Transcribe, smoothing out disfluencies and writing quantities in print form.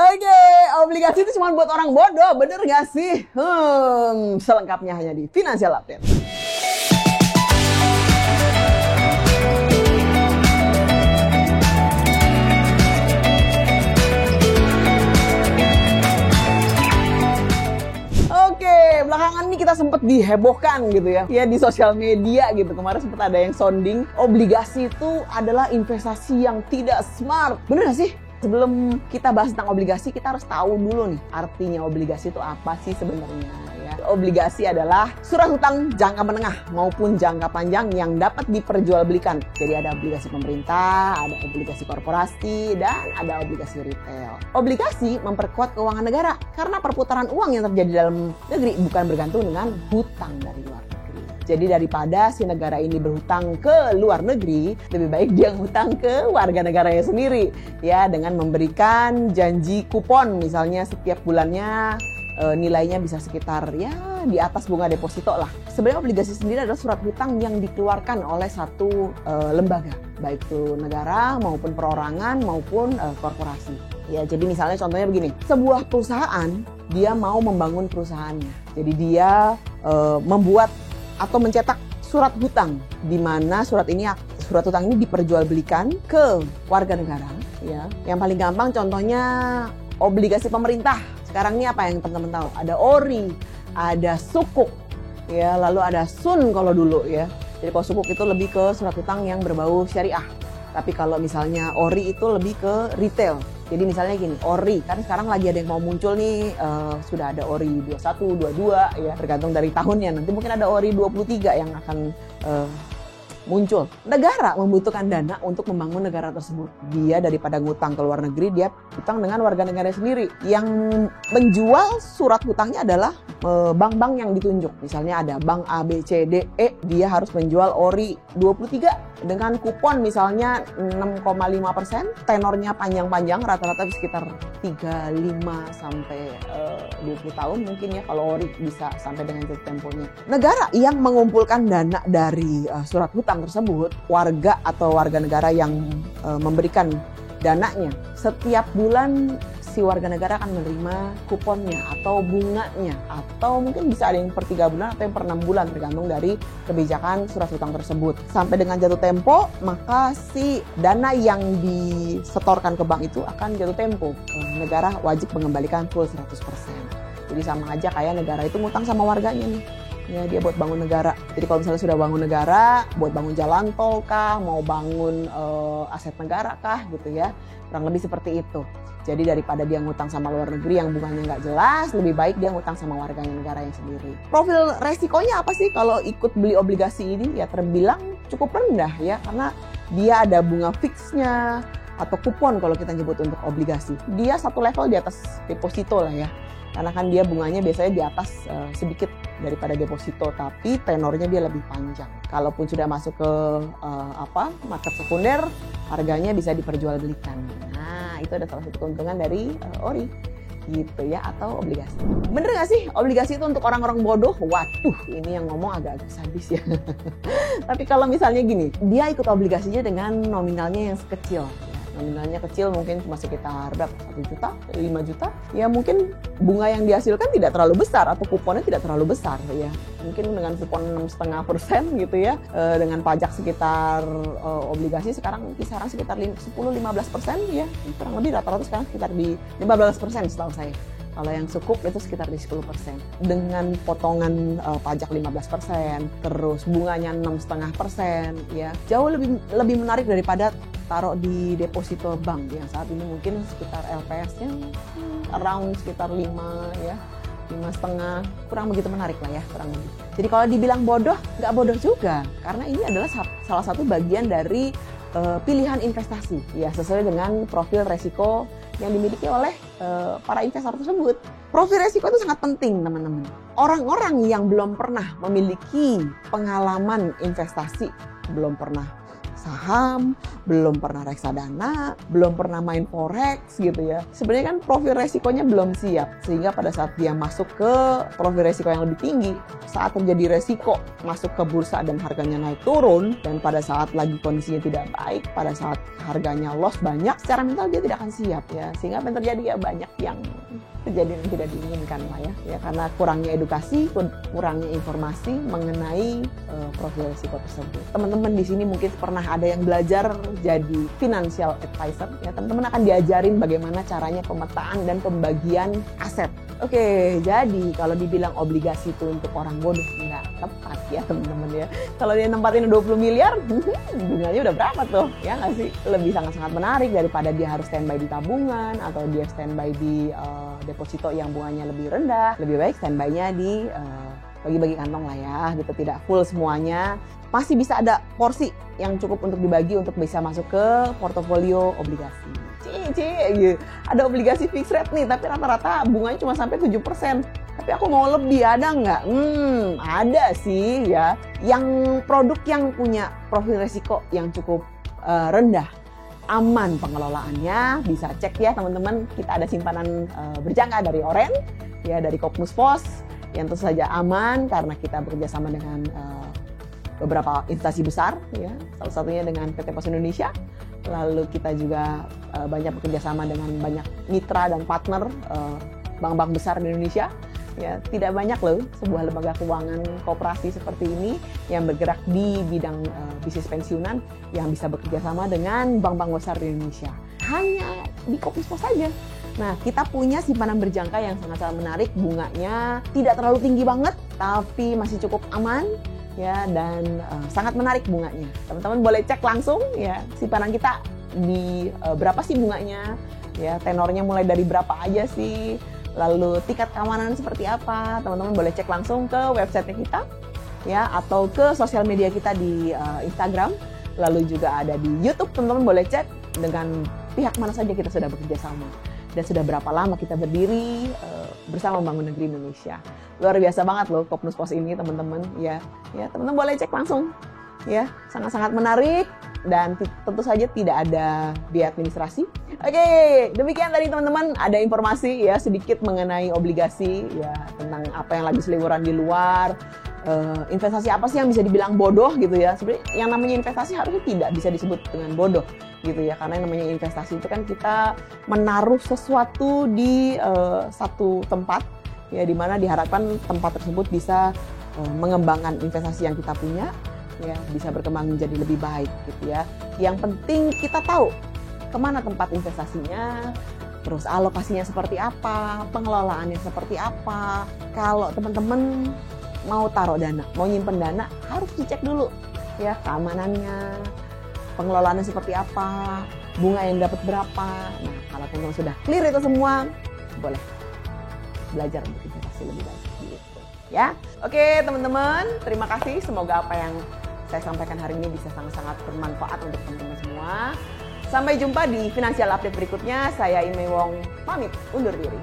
Oke, obligasi itu cuma buat orang bodoh, bener gak sih? Selengkapnya hanya di Financial Update. Belakangan ini kita sempat dihebohkan gitu ya di sosial media gitu. Kemarin sempat ada yang sounding obligasi itu adalah investasi yang tidak smart. Bener gak sih? Sebelum kita bahas tentang obligasi, kita harus tahu dulu nih artinya obligasi itu apa sih sebenarnya ya. Obligasi adalah surat hutang jangka menengah maupun jangka panjang yang dapat diperjualbelikan. Jadi ada obligasi pemerintah, ada obligasi korporasi, dan ada obligasi retail. Obligasi memperkuat keuangan negara karena perputaran uang yang terjadi dalam negeri bukan bergantung dengan hutang dari luar negeri. Jadi daripada si negara ini berhutang ke luar negeri, lebih baik dia ngutang ke warga negaranya sendiri ya, dengan memberikan janji kupon misalnya setiap bulannya nilainya bisa sekitar ya di atas bunga deposito lah. Sebenarnya obligasi sendiri adalah surat hutang yang dikeluarkan oleh satu lembaga, baik itu negara maupun perorangan maupun korporasi. Ya, jadi misalnya contohnya begini, sebuah perusahaan dia mau membangun perusahaannya. Jadi dia membuat atau mencetak surat hutang, di mana surat hutang ini diperjualbelikan ke warga negara ya. Yang paling gampang contohnya obligasi pemerintah. Sekarang ini apa yang teman-teman tahu? Ada ORI, ada Sukuk ya, lalu ada Sun kalau dulu ya. Jadi kalau Sukuk itu lebih ke surat hutang yang berbau syariah. Tapi kalau misalnya ORI itu lebih ke retail. Jadi misalnya gini, ORI, kan sekarang lagi ada yang mau muncul nih, sudah ada ORI 21, 22 ya, tergantung dari tahunnya. Nanti mungkin ada ORI 23 yang akan muncul. Negara membutuhkan dana untuk membangun negara tersebut. Dia daripada ngutang ke luar negeri, dia hutang dengan warga negara sendiri. Yang menjual surat hutangnya adalah bank-bank yang ditunjuk. Misalnya ada bank A, B, C, D, E, dia harus menjual ORI 23 dengan kupon misalnya 6,5%, tenornya panjang-panjang, rata-rata sekitar 35 sampai 20 tahun mungkin ya, kalau ORI bisa sampai dengan jatuh temponya. Negara yang mengumpulkan dana dari surat hutang tersebut, warga atau warga negara yang memberikan dananya, setiap bulan si warga negara akan menerima kuponnya atau bunganya, atau mungkin bisa ada yang per 3 bulan atau yang per 6 bulan tergantung dari kebijakan surat hutang tersebut. Sampai dengan jatuh tempo, maka si dana yang disetorkan ke bank itu akan jatuh tempo. Negara wajib mengembalikan full 100%. Jadi sama aja kayak negara itu ngutang sama warganya nih. Ya, dia buat bangun negara. Jadi kalau misalnya sudah bangun negara, buat bangun jalan tol kah, mau bangun aset negara kah gitu ya. Kurang lebih seperti itu. Jadi daripada dia ngutang sama luar negeri yang bunganya nggak jelas, lebih baik dia ngutang sama warga negara yang sendiri. Profil resikonya apa sih kalau ikut beli obligasi ini? Ya terbilang cukup rendah ya, karena dia ada bunga fixnya atau kupon kalau kita nyebut untuk obligasi. Dia satu level di atas deposito lah ya. Karena kan dia bunganya biasanya di atas sedikit daripada deposito, tapi tenornya dia lebih panjang. Kalaupun sudah masuk ke market sekunder, harganya bisa diperjualbelikan. Nah, itu ada salah satu keuntungan dari ORI gitu ya, atau obligasi. Bener gak sih obligasi itu untuk orang-orang bodoh? Waduh, ini yang ngomong agak-agak sadis ya. Tapi kalau misalnya gini, dia ikut obligasinya dengan nominalnya yang sekecil. Nominalnya kecil, mungkin cuma sekitar berapa? 1 juta, 5 juta. Ya mungkin bunga yang dihasilkan tidak terlalu besar atau kuponnya tidak terlalu besar ya. Mungkin dengan kupon 6,5% gitu ya. Dengan pajak sekitar obligasi sekarang kisaran sekitar 10-15% ya. Kurang lebih rata-rata sekarang sekitar di 15% setahu saya. Kalau yang Sukuk itu sekitar di 10%. Dengan potongan pajak 15%, terus bunganya 6,5% ya. Jauh lebih menarik daripada taruh di deposito bank yang saat ini mungkin sekitar LPS-nya around sekitar 5 ya, 5,5, kurang begitu menarik lah ya, kurang lebih. Jadi kalau dibilang bodoh, nggak bodoh juga, karena ini adalah salah satu bagian dari pilihan investasi ya, sesuai dengan profil resiko yang dimiliki oleh para investor tersebut. Profil resiko itu sangat penting teman-teman. Orang-orang yang belum pernah memiliki pengalaman investasi, belum pernah saham, belum pernah reksadana, belum pernah main forex gitu ya. Sebenarnya kan profil resikonya belum siap, sehingga pada saat dia masuk ke profil resiko yang lebih tinggi, saat terjadi resiko masuk ke bursa dan harganya naik turun, dan pada saat lagi kondisinya tidak baik, pada saat harganya loss banyak, secara mental dia tidak akan siap ya. Sehingga apa yang terjadi ya, banyak yang kejadian yang tidak diinginkan lah ya, karena kurangnya edukasi, kurangnya informasi mengenai profil risiko tersebut. Teman-teman di sini mungkin pernah ada yang belajar jadi financial advisor ya, teman-teman akan diajarin bagaimana caranya pemetaan dan pembagian aset. Oke, jadi kalau dibilang obligasi itu untuk orang bodoh, nggak tepat ya teman-teman ya. Kalau dia nempatin 20 miliar, bunganya udah berapa tuh? Ya nggak sih? Lebih sangat-sangat menarik daripada dia harus standby di tabungan atau dia standby di deposito yang bunganya lebih rendah. Lebih baik standby-nya di bagi-bagi kantong lah ya, gitu, tidak full semuanya. Masih bisa ada porsi yang cukup untuk dibagi untuk bisa masuk ke portofolio obligasi. Gitu. Ada obligasi fixed rate nih, tapi rata-rata bunganya cuma sampai 7%. Tapi aku mau lebih, ada nggak? Ada sih ya. Yang produk yang punya profil risiko yang cukup rendah, aman pengelolaannya, bisa cek ya teman-teman. Kita ada simpanan berjangka dari Oren, ya dari Kopnus Pos, yang tentu saja aman karena kita bekerja sama dengan beberapa instansi besar, ya, salah satunya dengan PT Pos Indonesia. Lalu kita juga banyak bekerja sama dengan banyak mitra dan partner bank-bank besar di Indonesia. Ya, tidak banyak loh sebuah lembaga keuangan koperasi seperti ini yang bergerak di bidang bisnis pensiunan yang bisa bekerja sama dengan bank-bank besar di Indonesia. Hanya di Kopnus Pos saja. Nah, kita punya simpanan berjangka yang sangat-sangat menarik, bunganya tidak terlalu tinggi banget, tapi masih cukup aman, ya, dan sangat menarik bunganya. Teman-teman boleh cek langsung, ya, simpanan kita di berapa sih bunganya, ya, tenornya mulai dari berapa aja sih, lalu tingkat keamanan seperti apa. Teman-teman boleh cek langsung ke website kita, ya, atau ke sosial media kita di Instagram, lalu juga ada di YouTube. Teman-teman boleh cek dengan pihak mana saja kita sudah bekerja sama. Dan sudah berapa lama kita berdiri bersama Membangun Negeri Indonesia. Luar biasa banget loh Kopnus Pos ini teman-teman, ya. Ya, teman-teman boleh cek langsung. Ya, sangat-sangat menarik dan tentu saja tidak ada biaya administrasi. Oke, demikian tadi teman-teman, ada informasi ya sedikit mengenai obligasi, ya, tentang apa yang lagi seliweran di luar. Investasi apa sih yang bisa dibilang bodoh gitu ya. Sebenarnya yang namanya investasi harusnya tidak bisa disebut dengan bodoh gitu ya, karena yang namanya investasi itu kan kita menaruh sesuatu di satu tempat ya, di mana diharapkan tempat tersebut bisa mengembangkan investasi yang kita punya, ya, bisa berkembang menjadi lebih baik gitu ya. Yang penting kita tahu kemana tempat investasinya, terus alokasinya seperti apa, pengelolaannya seperti apa. Kalau teman-teman mau taruh dana, mau nyimpen dana, harus dicek dulu ya keamanannya, pengelolaannya seperti apa, bunga yang dapat berapa. Nah, kalau teman-teman sudah clear itu semua, boleh belajar untuk investasi lebih baik gitu ya. Oke teman-teman, terima kasih. Semoga apa yang saya sampaikan hari ini bisa sangat-sangat bermanfaat untuk teman-teman semua. Sampai jumpa di Financial Update berikutnya. Saya Imei Wong pamit undur diri.